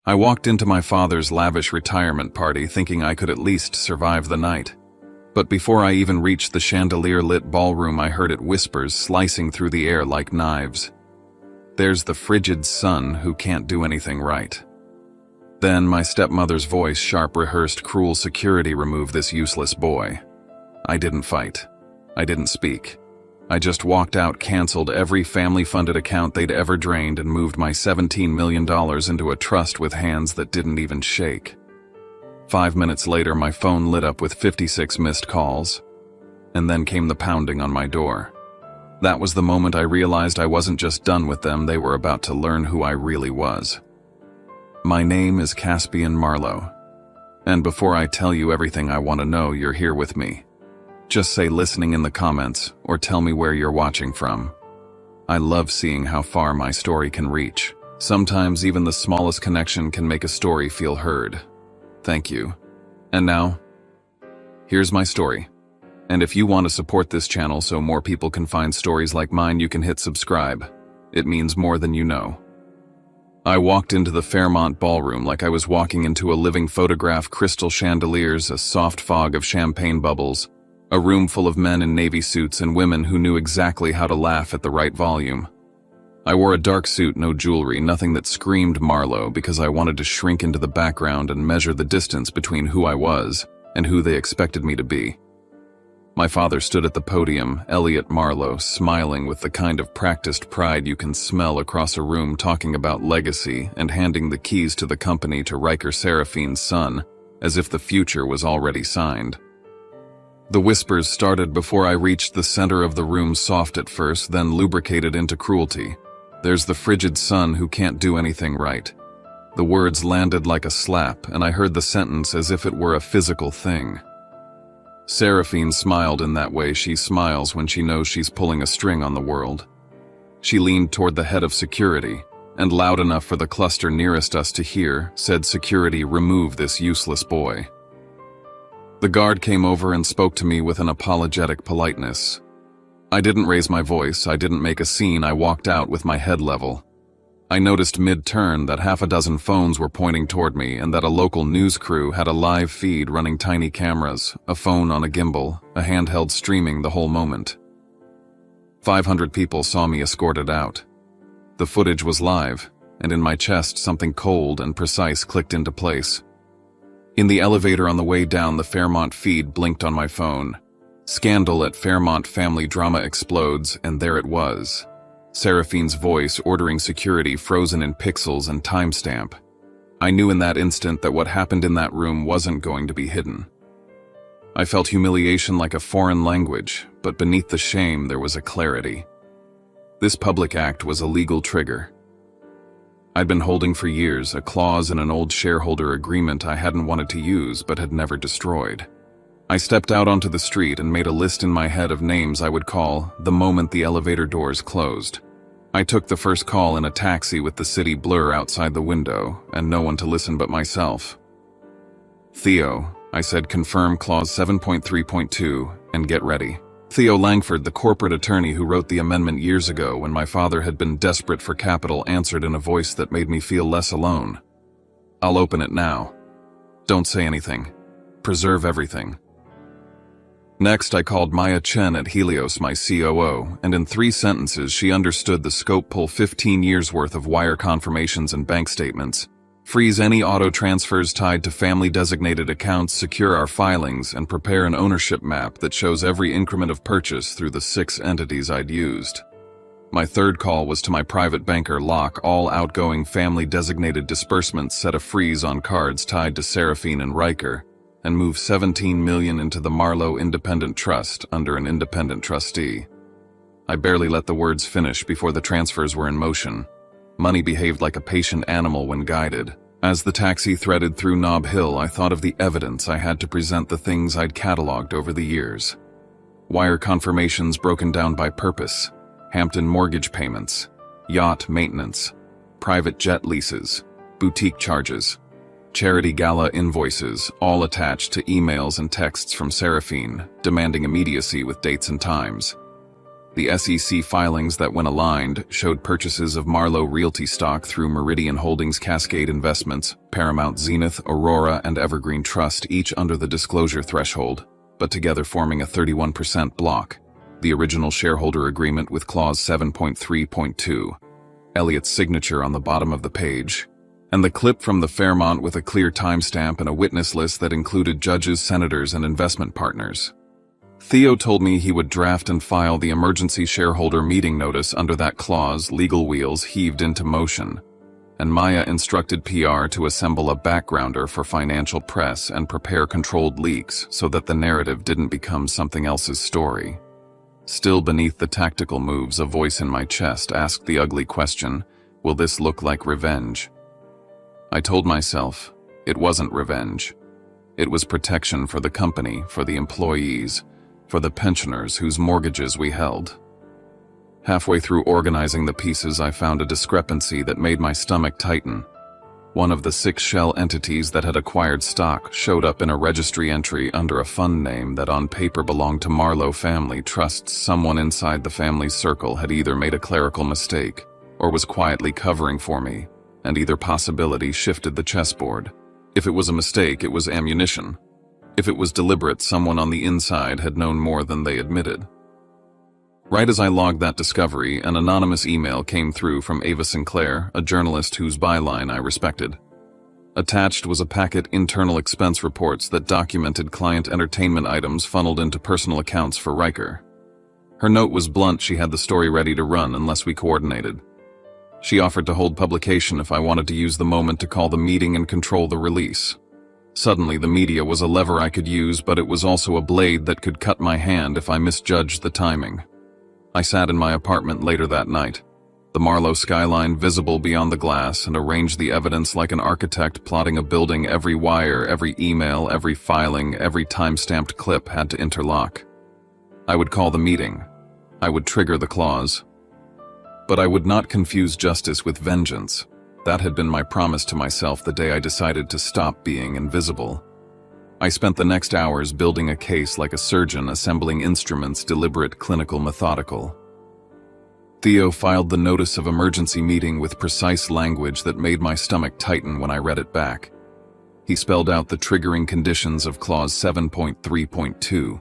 I walked into my father's lavish retirement party thinking I could at least survive the night. But before I even reached the chandelier-lit ballroom, I heard it whispers slicing through the air like knives. "There's the frigid son who can't do anything right." Then my stepmother's voice, sharp, rehearsed, "Cruel security, remove this useless boy." I didn't fight. I didn't speak. I just walked out, canceled every family-funded account they'd ever drained, and moved my $17 million into a trust with hands that didn't even shake. 5 minutes later, my phone lit up with 56 missed calls. And then came the pounding on my door. That was the moment I realized I wasn't just done with them, they were about to learn who I really was. My name is Caspian Marlowe. And before I tell you everything I want to know, you're here with me. Just say listening in the comments, or tell me where you're watching from. I love seeing how far my story can reach. Sometimes even the smallest connection can make a story feel heard. Thank you. And now, here's my story. And if you want to support this channel so more people can find stories like mine, you can hit subscribe. It means more than you know. I walked into the Fairmont ballroom like I was walking into a living photograph, crystal chandeliers, a soft fog of champagne bubbles, a room full of men in navy suits and women who knew exactly how to laugh at the right volume. I wore a dark suit, no jewelry, nothing that screamed Marlowe, because I wanted to shrink into the background and measure the distance between who I was and who they expected me to be. My father stood at the podium, Elliot Marlowe, smiling with the kind of practiced pride you can smell across a room, talking about legacy and handing the keys to the company to Riker Seraphine's son, as if the future was already signed. The whispers started before I reached the center of the room, soft at first, then lubricated into cruelty. "There's the frigid son who can't do anything right." The words landed like a slap, and I heard the sentence as if it were a physical thing. Seraphine smiled in that way she smiles when she knows she's pulling a string on the world. She leaned toward the head of security, and loud enough for the cluster nearest us to hear, said, "Security, remove this useless boy." The guard came over and spoke to me with an apologetic politeness. I didn't raise my voice, I didn't make a scene, I walked out with my head level. I noticed mid-turn that half a dozen phones were pointing toward me and that a local news crew had a live feed running tiny cameras, a phone on a gimbal, a handheld streaming the whole moment. 500 people saw me escorted out. The footage was live, and in my chest something cold and precise clicked into place. In the elevator on the way down, the Fairmont feed blinked on my phone. "Scandal at Fairmont family drama explodes," and there it was. Seraphine's voice ordering security, frozen in pixels and timestamp. I knew in that instant that what happened in that room wasn't going to be hidden. I felt humiliation like a foreign language, but beneath the shame there was a clarity. This public act was a legal trigger. I'd been holding for years a clause in an old shareholder agreement I hadn't wanted to use but had never destroyed. I stepped out onto the street and made a list in my head of names I would call the moment the elevator doors closed. I took the first call in a taxi with the city blur outside the window and no one to listen but myself. "Theo," I said, "confirm clause 7.3.2 and get ready." Theo Langford, the corporate attorney who wrote the amendment years ago when my father had been desperate for capital, answered in a voice that made me feel less alone. "I'll open it now. Don't say anything. Preserve everything." Next, I called Maya Chen at Helios, my COO, and in 3 sentences she understood the scope: pull 15 years worth of wire confirmations and bank statements, freeze any auto transfers tied to family-designated accounts, secure our filings, and prepare an ownership map that shows every increment of purchase through the 6 entities I'd used. My third call was to my private banker, lock all outgoing family-designated disbursements, set a freeze on cards tied to Seraphine and Riker, and move 17 million into the Marlowe Independent Trust under an independent trustee. I barely let the words finish before the transfers were in motion. Money behaved like a patient animal when guided. As the taxi threaded through Nob Hill, I thought of the evidence I had to present, the things I'd cataloged over the years. Wire confirmations broken down by purpose, Hampton mortgage payments, yacht maintenance, private jet leases, boutique charges, charity gala invoices, all attached to emails and texts from Seraphine, demanding immediacy with dates and times. The SEC filings that, when aligned, showed purchases of Marlowe Realty stock through Meridian Holdings, Cascade Investments, Paramount, Zenith, Aurora, and Evergreen Trust, each under the disclosure threshold, but together forming a 31% block. The original shareholder agreement with Clause 7.3.2, Elliott's signature on the bottom of the page, and the clip from the Fairmont with a clear timestamp and a witness list that included judges, senators, and investment partners. Theo told me he would draft and file the emergency shareholder meeting notice under that clause. Legal wheels heaved into motion, and Maya instructed PR to assemble a backgrounder for financial press and prepare controlled leaks so that the narrative didn't become something else's story. Still beneath the tactical moves, a voice in my chest asked the ugly question, will this look like revenge? I told myself, it wasn't revenge. It was protection for the company, for the employees, for the pensioners whose mortgages we held. Halfway through organizing the pieces, I found a discrepancy that made my stomach tighten. One of the 6 shell entities that had acquired stock showed up in a registry entry under a fund name that on paper belonged to Marlowe Family Trusts. Someone inside the family's circle had either made a clerical mistake or was quietly covering for me, and either possibility shifted the chessboard. If it was a mistake, it was ammunition. If it was deliberate, someone on the inside had known more than they admitted. Right as I logged that discovery, an anonymous email came through from Ava Sinclair, a journalist whose byline I respected. Attached was a packet internal expense reports that documented client entertainment items funneled into personal accounts for Riker. Her note was blunt. She had the story ready to run unless we coordinated. She offered to hold publication if I wanted to use the moment to call the meeting and control the release. Suddenly, the media was a lever I could use, but it was also a blade that could cut my hand if I misjudged the timing. I sat in my apartment later that night, the Marlowe skyline visible beyond the glass, and arranged the evidence like an architect plotting a building. Every wire, every email, every filing, every time-stamped clip had to interlock. I would call the meeting. I would trigger the clause. But I would not confuse justice with vengeance. That had been my promise to myself the day I decided to stop being invisible. I spent the next hours building a case like a surgeon assembling instruments, deliberate, clinical, methodical. Theo filed the notice of emergency meeting with precise language that made my stomach tighten when I read it back. He spelled out the triggering conditions of Clause 7.3.2,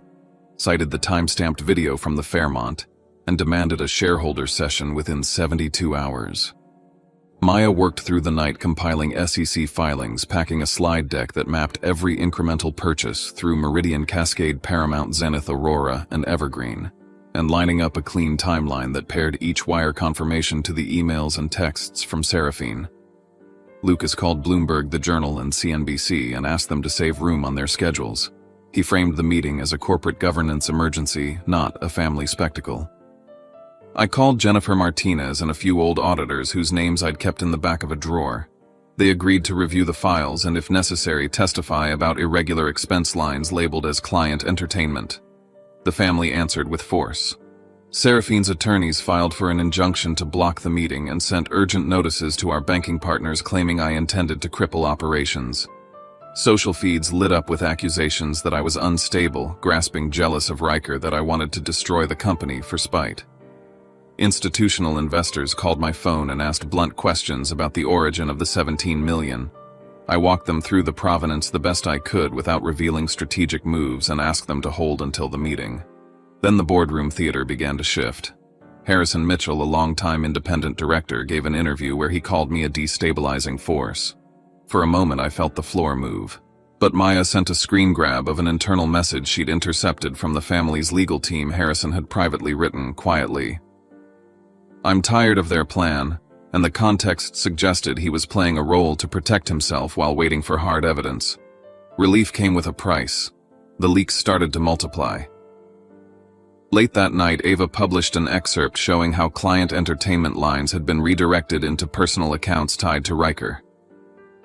cited the time-stamped video from the Fairmont, and demanded a shareholder session within 72 hours. Maya worked through the night compiling SEC filings, packing a slide deck that mapped every incremental purchase through Meridian, Cascade, Paramount, Zenith, Aurora, and Evergreen, and lining up a clean timeline that paired each wire confirmation to the emails and texts from Seraphine. Lucas called Bloomberg, the Journal, and CNBC and asked them to save room on their schedules. He framed the meeting as a corporate governance emergency, not a family spectacle. I called Jennifer Martinez and a few old auditors whose names I'd kept in the back of a drawer. They agreed to review the files and, if necessary, testify about irregular expense lines labeled as client entertainment. The family answered with force. Seraphine's attorneys filed for an injunction to block the meeting and sent urgent notices to our banking partners claiming I intended to cripple operations. Social feeds lit up with accusations that I was unstable, grasping, jealous of Riker, that I wanted to destroy the company for spite. Institutional investors called my phone and asked blunt questions about the origin of the $17 million. I walked them through the provenance the best I could without revealing strategic moves and asked them to hold until the meeting. Then the boardroom theater began to shift. Harrison Mitchell, a longtime independent director, gave an interview where he called me a destabilizing force. For a moment I felt the floor move. But Maya sent a screen grab of an internal message she'd intercepted from the family's legal team. Harrison had privately written, quietly, "I'm tired of their plan," and the context suggested he was playing a role to protect himself while waiting for hard evidence. Relief came with a price. The leaks started to multiply. Late that night, Ava published an excerpt showing how client entertainment lines had been redirected into personal accounts tied to Riker.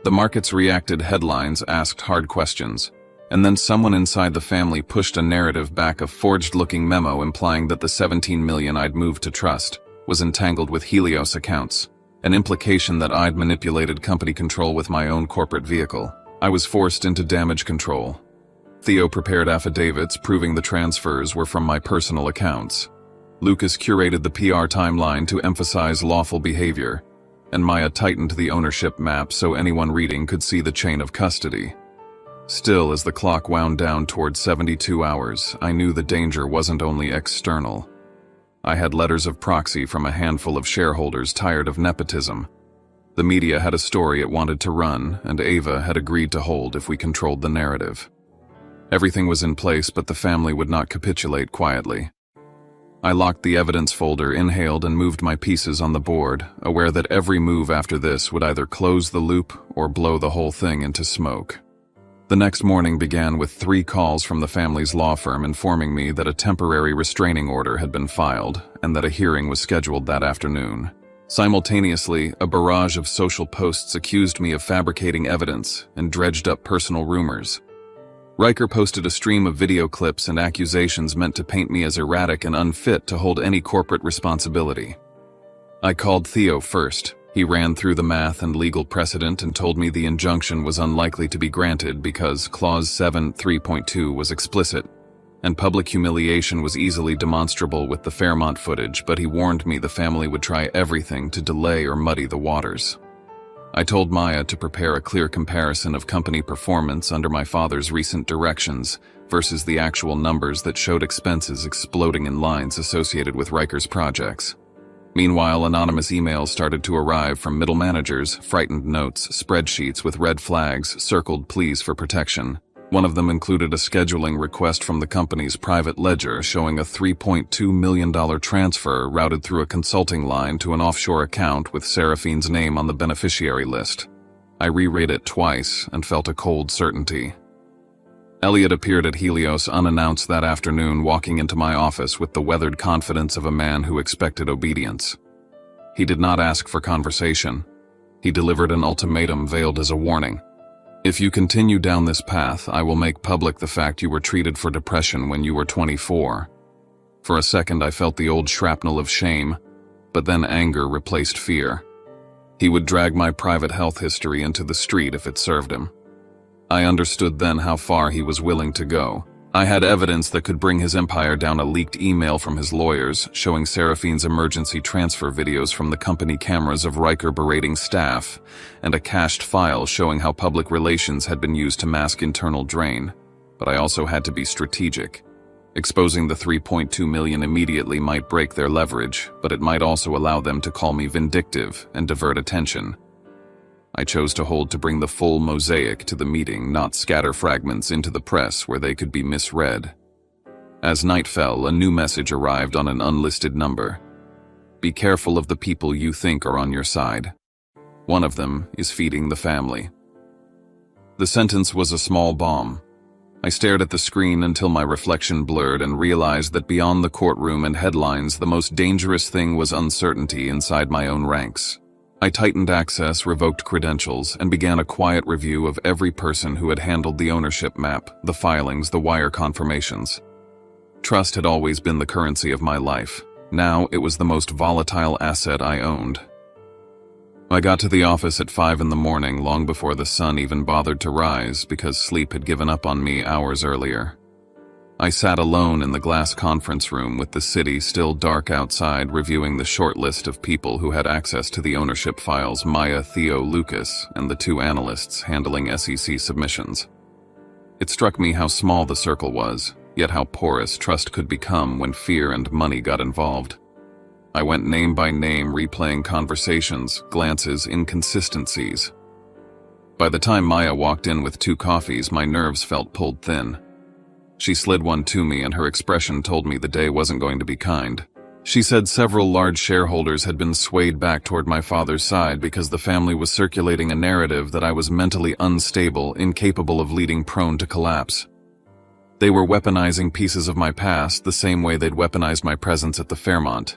The markets reacted, headlines asked hard questions, and then someone inside the family pushed a narrative back, a forged-looking memo implying that the $17 million I'd moved to trust was entangled with Helios accounts, an implication that I'd manipulated company control with my own corporate vehicle. I was forced into damage control. Theo prepared affidavits proving the transfers were from my personal accounts. Lucas curated the PR timeline to emphasize lawful behavior, and Maya tightened the ownership map so anyone reading could see the chain of custody. Still, as the clock wound down toward 72 hours, I knew the danger wasn't only external. I had letters of proxy from a handful of shareholders tired of nepotism. The media had a story it wanted to run, and Ava had agreed to hold if we controlled the narrative. Everything was in place, but the family would not capitulate quietly. I locked the evidence folder, inhaled, and moved my pieces on the board, aware that every move after this would either close the loop or blow the whole thing into smoke. The next morning began with 3 calls from the family's law firm informing me that a temporary restraining order had been filed and that a hearing was scheduled that afternoon. Simultaneously, a barrage of social posts accused me of fabricating evidence and dredged up personal rumors. Riker posted a stream of video clips and accusations meant to paint me as erratic and unfit to hold any corporate responsibility. I called Theo first. He ran through the math and legal precedent and told me the injunction was unlikely to be granted because Clause 7.3.2 was explicit, and public humiliation was easily demonstrable with the Fairmont footage, but he warned me the family would try everything to delay or muddy the waters. I told Maya to prepare a clear comparison of company performance under my father's recent directions versus the actual numbers that showed expenses exploding in lines associated with Riker's projects. Meanwhile, anonymous emails started to arrive from middle managers, frightened notes, spreadsheets with red flags circled pleas for protection. One of them included a scheduling request from the company's private ledger showing a $3.2 million transfer routed through a consulting line to an offshore account with Seraphine's name on the beneficiary list. I reread it twice and felt a cold certainty. Elliot appeared at Helios unannounced that afternoon, walking into my office with the weathered confidence of a man who expected obedience. He did not ask for conversation. He delivered an ultimatum veiled as a warning. If you continue down this path, I will make public the fact you were treated for depression when you were 24. For a second, I felt the old shrapnel of shame, but then anger replaced fear. He would drag my private health history into the street if it served him. I understood then how far he was willing to go. I had evidence that could bring his empire down: a leaked email from his lawyers showing Seraphine's emergency transfer videos from the company cameras of Riker berating staff, and a cached file showing how public relations had been used to mask internal drain. But I also had to be strategic. Exposing the $3.2 million immediately might break their leverage, but it might also allow them to call me vindictive and divert attention. I chose to hold to bring the full mosaic to the meeting, not scatter fragments into the press where they could be misread. As night fell, a new message arrived on an unlisted number. Be careful of the people you think are on your side. One of them is feeding the family. The sentence was a small bomb. I stared at the screen until my reflection blurred and realized that beyond the courtroom and headlines, the most dangerous thing was uncertainty inside my own ranks. I tightened access, revoked credentials, and began a quiet review of every person who had handled the ownership map, the filings, the wire confirmations. Trust had always been the currency of my life. Now it was the most volatile asset I owned. I got to the office at 5 in the morning, long before the sun even bothered to rise because sleep had given up on me hours earlier. I sat alone in the glass conference room with the city still dark outside, reviewing the short list of people who had access to the ownership files: Maya, Theo, Lucas, and the 2 analysts handling SEC submissions. It struck me how small the circle was, yet how porous trust could become when fear and money got involved. I went name by name, replaying conversations, glances, inconsistencies. By the time Maya walked in with 2 coffees, my nerves felt pulled thin. She slid one to me, and her expression told me the day wasn't going to be kind. She said several large shareholders had been swayed back toward my father's side because the family was circulating a narrative that I was mentally unstable, incapable of leading, prone to collapse. They were weaponizing pieces of my past the same way they'd weaponized my presence at the Fairmont.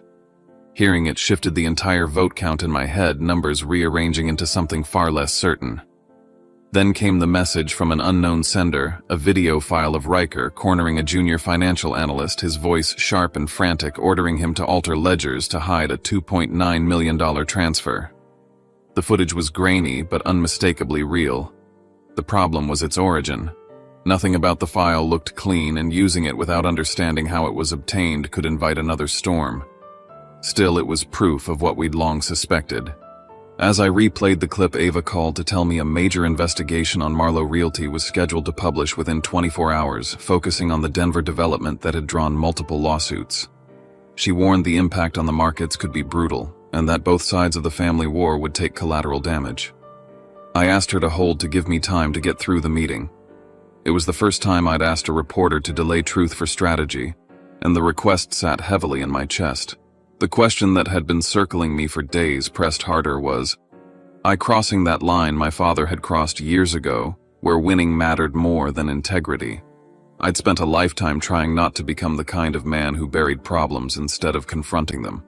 Hearing it shifted the entire vote count in my head, numbers rearranging into something far less certain. Then came the message from an unknown sender, a video file of Riker cornering a junior financial analyst, his voice sharp and frantic, ordering him to alter ledgers to hide a $2.9 million transfer. The footage was grainy but unmistakably real. The problem was its origin. Nothing about the file looked clean, and using it without understanding how it was obtained could invite another storm. Still, it was proof of what we'd long suspected. As I replayed the clip, Ava called to tell me a major investigation on Marlowe Realty was scheduled to publish within 24 hours, focusing on the Denver development that had drawn multiple lawsuits. She warned the impact on the markets could be brutal, and that both sides of the family war would take collateral damage. I asked her to hold to give me time to get through the meeting. It was the first time I'd asked a reporter to delay truth for strategy, and the request sat heavily in my chest. The question that had been circling me for days pressed harder was, I crossing that line my father had crossed years ago, where winning mattered more than integrity. I'd spent a lifetime trying not to become the kind of man who buried problems instead of confronting them.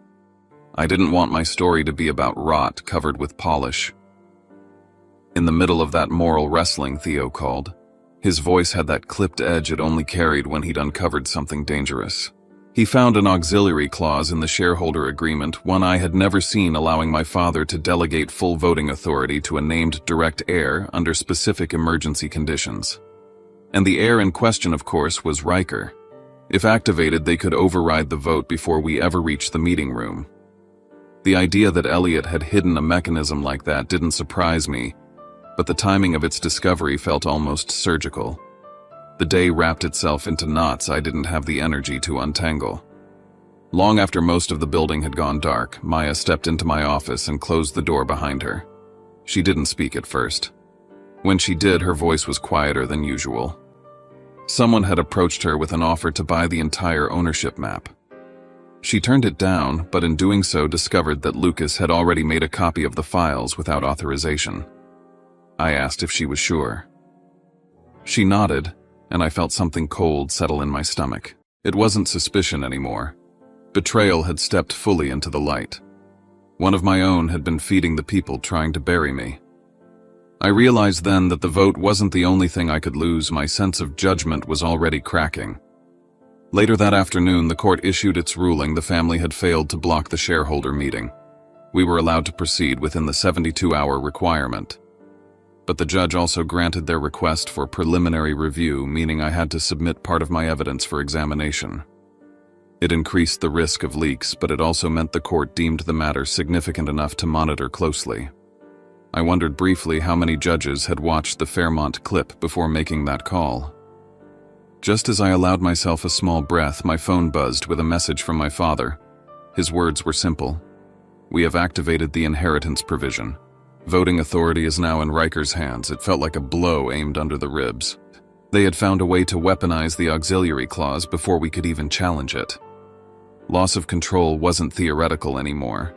I didn't want my story to be about rot covered with polish. In the middle of that moral wrestling, Theo called. His voice had that clipped edge it only carried when he'd uncovered something dangerous. He found an auxiliary clause in the shareholder agreement, one I had never seen, allowing my father to delegate full voting authority to a named direct heir under specific emergency conditions. And the heir in question, of course, was Riker. If activated, they could override the vote before we ever reached the meeting room. The idea that Elliot had hidden a mechanism like that didn't surprise me, but the timing of its discovery felt almost surgical. The day wrapped itself into knots I didn't have the energy to untangle. Long after most of the building had gone dark, Maya stepped into my office and closed the door behind her. She didn't speak at first. When she did, her voice was quieter than usual. Someone had approached her with an offer to buy the entire ownership map. She turned it down, but in doing so discovered that Lucas had already made a copy of the files without authorization. I asked if she was sure. She nodded, and I felt something cold settle in my stomach. It wasn't suspicion anymore. Betrayal had stepped fully into the light. One of my own had been feeding the people trying to bury me. I realized then that the vote wasn't the only thing I could lose. My sense of judgment was already cracking. Later that afternoon, the court issued its ruling the family had failed to block the shareholder meeting. We were allowed to proceed within the 72-hour requirement. But the judge also granted their request for preliminary review, meaning I had to submit part of my evidence for examination. It increased the risk of leaks, but it also meant the court deemed the matter significant enough to monitor closely. I wondered briefly how many judges had watched the Fairmont clip before making that call. Just as I allowed myself a small breath, my phone buzzed with a message from my father. His words were simple. We have activated the inheritance provision. Voting authority is now in Riker's hands. It felt like a blow aimed under the ribs. They had found a way to weaponize the auxiliary clause before we could even challenge it. Loss of control wasn't theoretical anymore.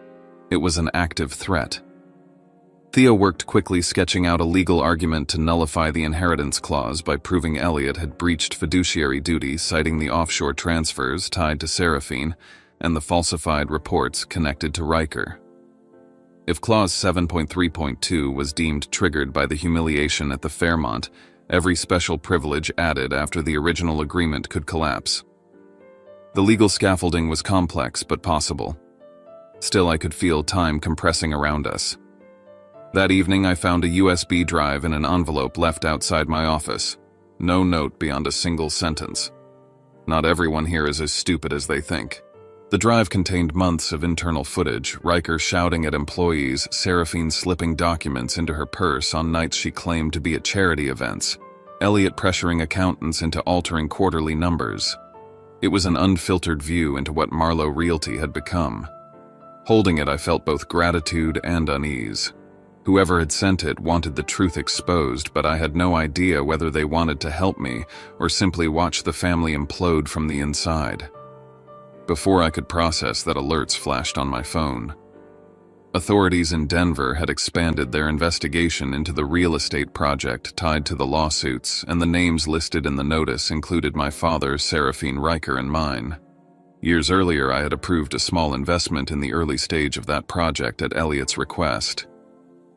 It was an active threat. Theo worked quickly, sketching out a legal argument to nullify the inheritance clause by proving Elliot had breached fiduciary duty, citing the offshore transfers tied to Seraphine and the falsified reports connected to Riker. If Clause 7.3.2 was deemed triggered by the humiliation at the Fairmont, every special privilege added after the original agreement could collapse. The legal scaffolding was complex but possible. Still, I could feel time compressing around us. That evening, I found a USB drive in an envelope left outside my office. No note beyond a single sentence. Not everyone here is as stupid as they think. The drive contained months of internal footage, Riker shouting at employees, Seraphine slipping documents into her purse on nights she claimed to be at charity events, Elliot pressuring accountants into altering quarterly numbers. It was an unfiltered view into what Marlowe Realty had become. Holding it, I felt both gratitude and unease. Whoever had sent it wanted the truth exposed, but I had no idea whether they wanted to help me or simply watch the family implode from the inside. Before I could process that, alerts flashed on my phone. Authorities in Denver had expanded their investigation into the real estate project tied to the lawsuits, and the names listed in the notice included my father, Seraphine Riker, and mine. Years earlier, I had approved a small investment in the early stage of that project at Elliot's request.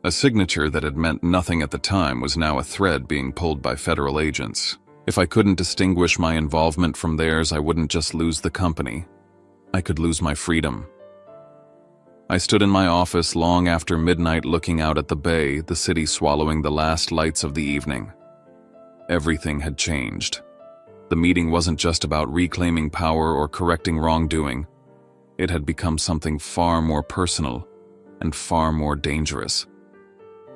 A signature that had meant nothing at the time was now a thread being pulled by federal agents. If I couldn't distinguish my involvement from theirs, I wouldn't just lose the company. I could lose my freedom. I stood in my office long after midnight, looking out at the bay, the city swallowing the last lights of the evening. everything had changed. The meeting wasn't just about reclaiming power or correcting wrongdoing. It had become something far more personal and far more dangerous.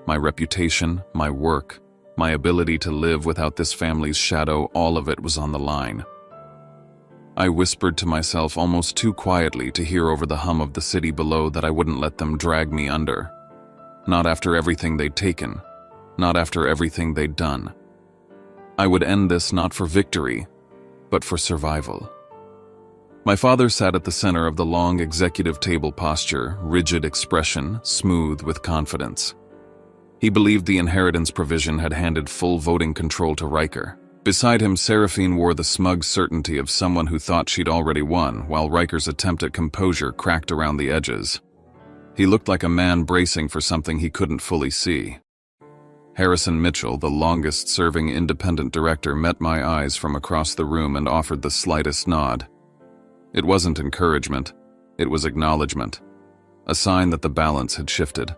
My reputation, my work, my ability to live without this family's shadow, all of it was on the line. I whispered to myself almost too quietly to hear over the hum of the city below that I wouldn't let them drag me under. Not after everything they'd taken. Not after everything they'd done. I would end this not for victory, but for survival. My father sat at the center of the long executive table posture, rigid expression, smooth with confidence. He believed the inheritance provision had handed full voting control to Riker. Beside him, Seraphine wore the smug certainty of someone who thought she'd already won, while Riker's attempt at composure cracked around the edges. He looked like a man bracing for something he couldn't fully see. Harrison Mitchell, the longest-serving independent director, met my eyes from across the room and offered the slightest nod. It wasn't encouragement, it was acknowledgement, a sign that the balance had shifted.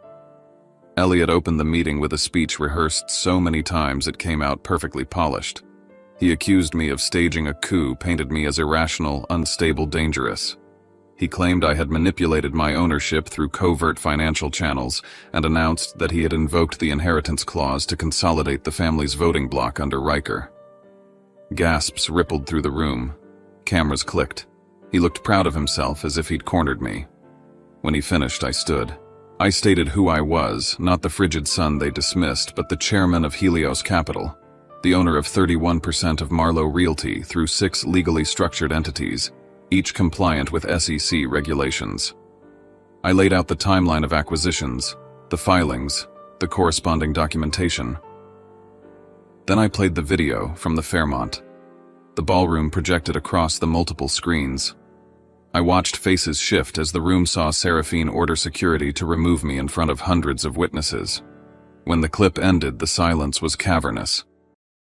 Elliot opened the meeting with a speech rehearsed so many times it came out perfectly polished. He accused me of staging a coup, painted me as irrational, unstable, dangerous. He claimed I had manipulated my ownership through covert financial channels and announced that he had invoked the inheritance clause to consolidate the family's voting bloc under Riker. Gasps rippled through the room. Cameras clicked. He looked proud of himself, as if he'd cornered me. When he finished, I stood. I stated who I was, not the frigid son they dismissed, but the chairman of Helios Capital, the owner of 31% of Marlowe Realty through 6 legally structured entities, each compliant with SEC regulations. I laid out the timeline of acquisitions, the filings, the corresponding documentation. Then I played the video from the Fairmont. The ballroom projected across the multiple screens. I watched faces shift as the room saw Seraphine order security to remove me in front of hundreds of witnesses. When the clip ended, the silence was cavernous.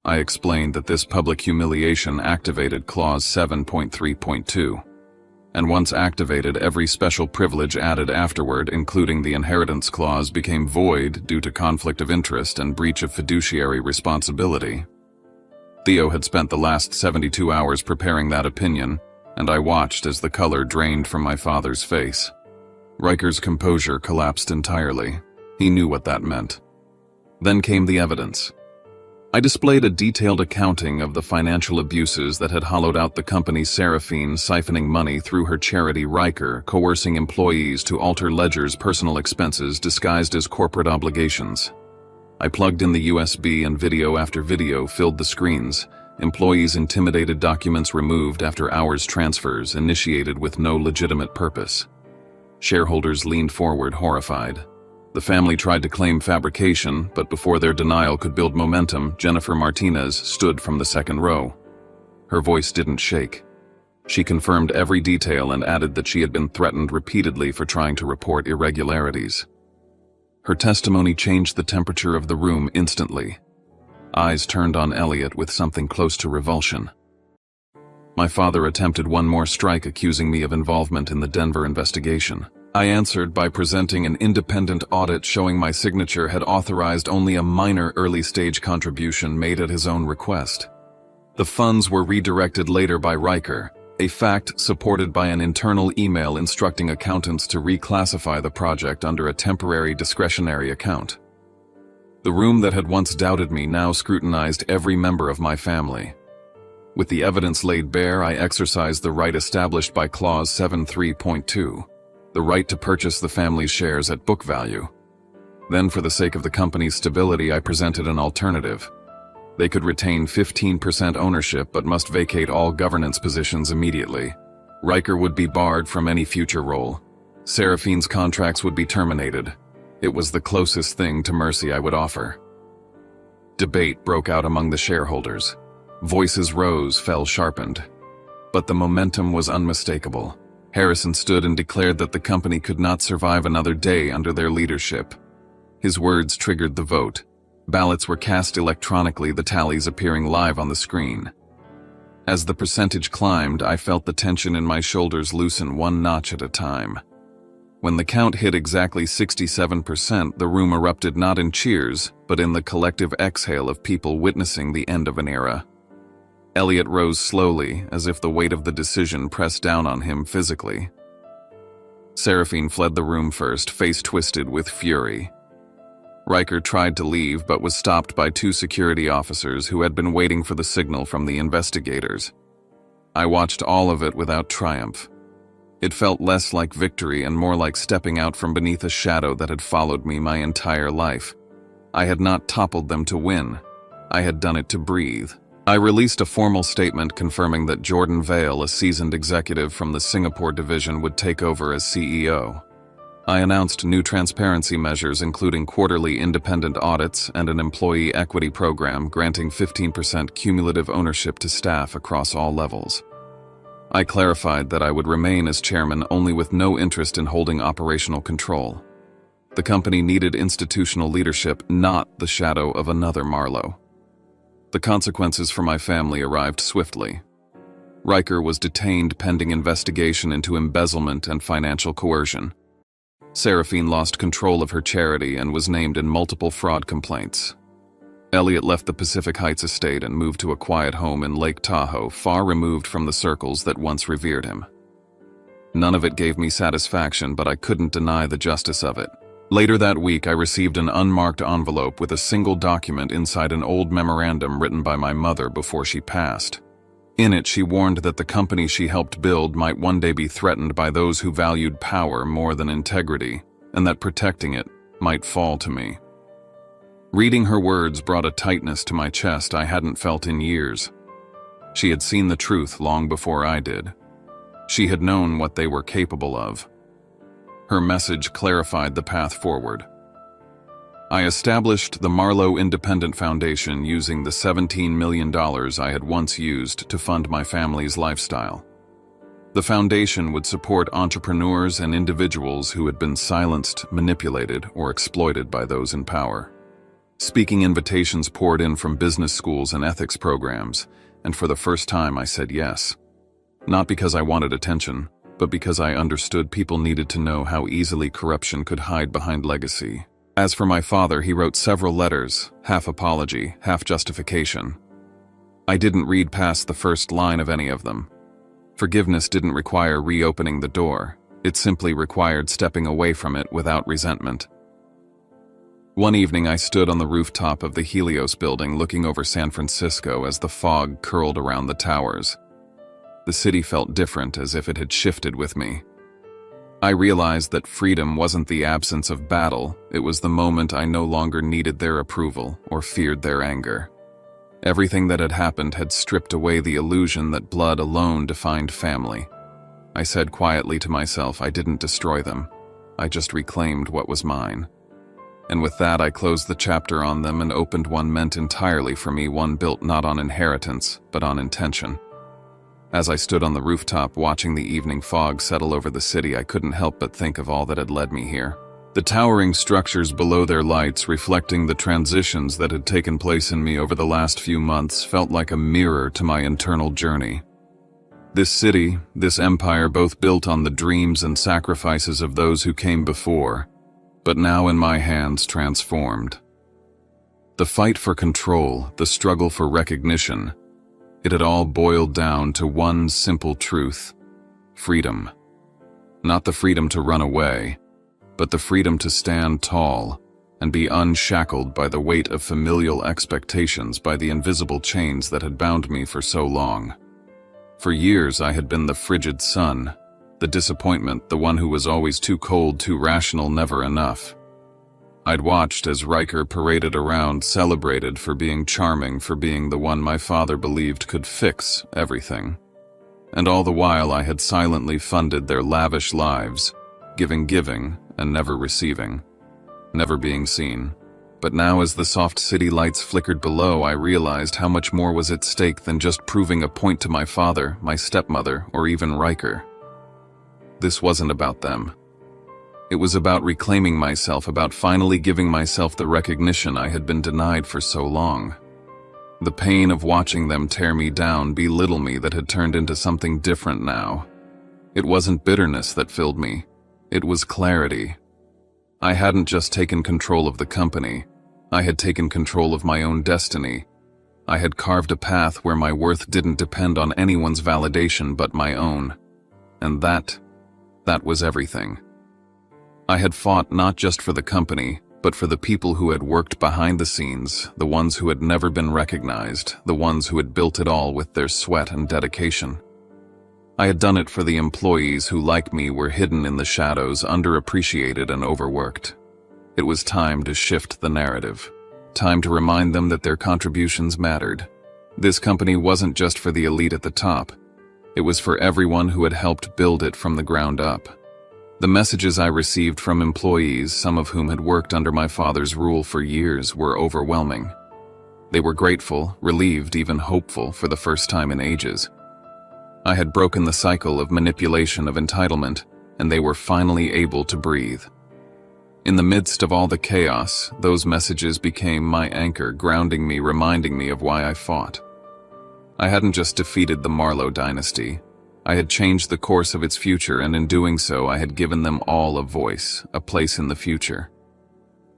I explained that this public humiliation activated Clause 7.3.2. And once activated, every special privilege added afterward, including the inheritance clause, became void due to conflict of interest and breach of fiduciary responsibility. Theo had spent the last 72 hours preparing that opinion, and I watched as the color drained from my father's face. Riker's composure collapsed entirely. He knew what that meant. Then came the evidence. I displayed a detailed accounting of the financial abuses that had hollowed out the company Seraphine, siphoning money through her charity Riker, coercing employees to alter ledgers' personal expenses disguised as corporate obligations. I plugged in the USB and video after video filled the screens. Employees intimidated, documents removed after hours, transfers initiated with no legitimate purpose. Shareholders leaned forward, horrified. The family tried to claim fabrication, but before their denial could build momentum, Jennifer Martinez stood from the second row. Her voice didn't shake. She confirmed every detail and added that she had been threatened repeatedly for trying to report irregularities. Her testimony changed the temperature of the room instantly. Eyes turned on Elliot with something close to revulsion. My father attempted one more strike, accusing me of involvement in the Denver investigation. I answered by presenting an independent audit showing my signature had authorized only a minor early-stage contribution made at his own request. The funds were redirected later by Riker, a fact supported by an internal email instructing accountants to reclassify the project under a temporary discretionary account. The room that had once doubted me now scrutinized every member of my family. With the evidence laid bare, I exercised the right established by Clause 7.3.2, the right to purchase the family's shares at book value. Then, for the sake of the company's stability, I presented an alternative. They could retain 15% ownership but must vacate all governance positions immediately. Riker would be barred from any future role. Seraphine's contracts would be terminated. It was the closest thing to mercy I would offer. Debate broke out among the shareholders. Voices rose, fell, sharpened. But the momentum was unmistakable. Harrison stood and declared that the company could not survive another day under their leadership. His words triggered the vote. Ballots were cast electronically, the tallies appearing live on the screen. As the percentage climbed, I felt the tension in my shoulders loosen one notch at a time. When the count hit exactly 67%, the room erupted not in cheers, but in the collective exhale of people witnessing the end of an era. Elliot rose slowly, as if the weight of the decision pressed down on him physically. Seraphine fled the room first, face twisted with fury. Riker tried to leave, but was stopped by two security officers who had been waiting for the signal from the investigators. I watched all of it without triumph. It felt less like victory and more like stepping out from beneath a shadow that had followed me my entire life. I had not toppled them to win. I had done it to breathe. I released a formal statement confirming that Jordan Vale, a seasoned executive from the Singapore division, would take over as CEO. I announced new transparency measures including quarterly independent audits and an employee equity program granting 15% cumulative ownership to staff across all levels. I clarified that I would remain as chairman only with no interest in holding operational control. The company needed institutional leadership, not the shadow of another Marlowe. The consequences for my family arrived swiftly. Riker was detained pending investigation into embezzlement and financial coercion. Seraphine lost control of her charity and was named in multiple fraud complaints. Elliot left the Pacific Heights estate and moved to a quiet home in Lake Tahoe, far removed from the circles that once revered him. None of it gave me satisfaction, but I couldn't deny the justice of it. Later that week, I received an unmarked envelope with a single document inside an old memorandum written by my mother before she passed. In it, she warned that the company she helped build might one day be threatened by those who valued power more than integrity, and that protecting it might fall to me. Reading her words brought a tightness to my chest I hadn't felt in years. She had seen the truth long before I did. She had known what they were capable of. Her message clarified the path forward. I established the Marlowe Independent Foundation using the $17 million I had once used to fund my family's lifestyle. The foundation would support entrepreneurs and individuals who had been silenced, manipulated, or exploited by those in power. Speaking invitations poured in from business schools and ethics programs, and for the first time I said yes. Not because I wanted attention, but because I understood people needed to know how easily corruption could hide behind legacy. As for my father, he wrote several letters, half apology, half justification. I didn't read past the first line of any of them. Forgiveness didn't require reopening the door. It simply required stepping away from it without resentment. One evening I stood on the rooftop of the Helios building looking over San Francisco as the fog curled around the towers. The city felt different, as if it had shifted with me. I realized that freedom wasn't the absence of battle, it was the moment I no longer needed their approval or feared their anger. Everything that had happened had stripped away the illusion that blood alone defined family. I said quietly to myself I didn't destroy them, I just reclaimed what was mine. And with that I closed the chapter on them and opened one meant entirely for me, one built not on inheritance, but on intention. As I stood on the rooftop watching the evening fog settle over the city, I couldn't help but think of all that had led me here. The towering structures below their lights, reflecting the transitions that had taken place in me over the last few months, felt like a mirror to my internal journey. This city, this empire, both built on the dreams and sacrifices of those who came before, but now in my hands transformed. The fight for control, the struggle for recognition, it had all boiled down to one simple truth: freedom. Not the freedom to run away, but the freedom to stand tall and be unshackled by the weight of familial expectations, by the invisible chains that had bound me for so long. For years I had been the frigid son, the disappointment, the one who was always too cold, too rational, never enough. I'd watched as Riker paraded around, celebrated for being charming, for being the one my father believed could fix everything. And all the while I had silently funded their lavish lives, giving and never receiving, never being seen. But now as the soft city lights flickered below, I realized how much more was at stake than just proving a point to my father, my stepmother, or even Riker. This wasn't about them. It was about reclaiming myself, about finally giving myself the recognition I had been denied for so long. The pain of watching them tear me down, belittle me, that had turned into something different now. It wasn't bitterness that filled me. It was clarity. I hadn't just taken control of the company, I had taken control of my own destiny. I had carved a path where my worth didn't depend on anyone's validation but my own. And that was everything. I had fought not just for the company, but for the people who had worked behind the scenes, the ones who had never been recognized, the ones who had built it all with their sweat and dedication. I had done it for the employees who, like me, were hidden in the shadows, underappreciated and overworked. It was time to shift the narrative. Time to remind them that their contributions mattered. This company wasn't just for the elite at the top. It was for everyone who had helped build it from the ground up. The messages I received from employees, some of whom had worked under my father's rule for years, were overwhelming. They were grateful, relieved, even hopeful for the first time in ages. I had broken the cycle of manipulation of entitlement, and they were finally able to breathe. In the midst of all the chaos, those messages became my anchor, grounding me, reminding me of why I fought. I hadn't just defeated the Marlowe dynasty. I had changed the course of its future, and in doing so, I had given them all a voice, a place in the future.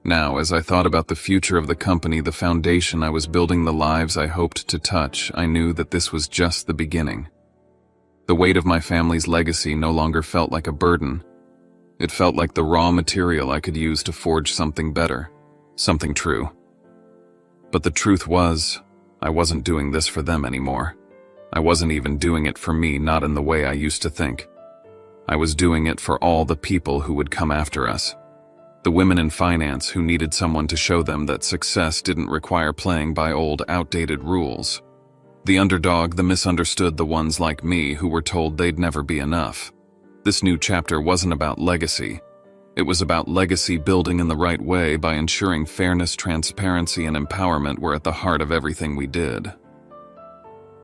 Now, as I thought about the future of the company, the foundation I was building, the lives I hoped to touch, I knew that this was just the beginning. The weight of my family's legacy no longer felt like a burden. It felt like the raw material I could use to forge something better, something true. But the truth was, I wasn't doing this for them anymore. I wasn't even doing it for me, not in the way I used to think. I was doing it for all the people who would come after us. The women in finance who needed someone to show them that success didn't require playing by old, outdated rules. The underdog, the misunderstood, the ones like me who were told they'd never be enough. This new chapter wasn't about legacy. It was about legacy building in the right way by ensuring fairness, transparency, and empowerment were at the heart of everything we did.